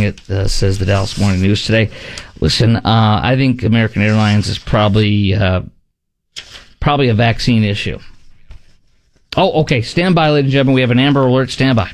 it, says the Dallas Morning News today. Listen, I think American Airlines is probably a vaccine issue. Oh, okay. Stand by, ladies and gentlemen. We have an Amber Alert. Stand by.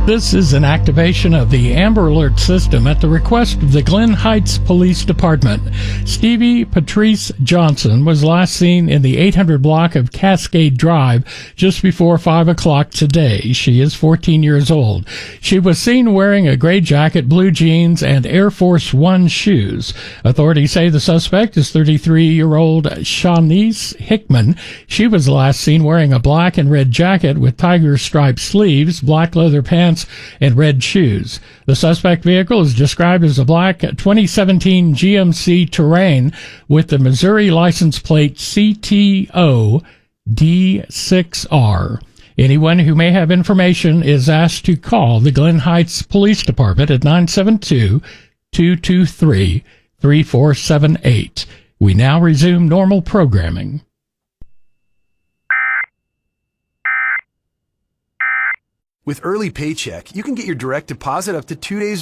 This is an activation of the Amber Alert system at the request of the Glen Heights Police Department. Stevie Patrice Johnson was last seen in the 800 block of Cascade Drive just before 5 o'clock today. She is 14 years old. She was seen wearing a gray jacket, blue jeans, and Air Force One shoes. Authorities say the suspect is 33-year-old Shanice Hickman. She was last seen wearing a black and red jacket with tiger striped sleeves, black leather pants, and red shoes. The suspect vehicle is described as a black 2017 GMC Terrain with the Missouri license plate CTO D6R. Anyone who may have information is asked to call the Glen Heights Police Department at 972-223-3478. We now resume normal programming. With Early Paycheck, you can get your direct deposit up to 2 days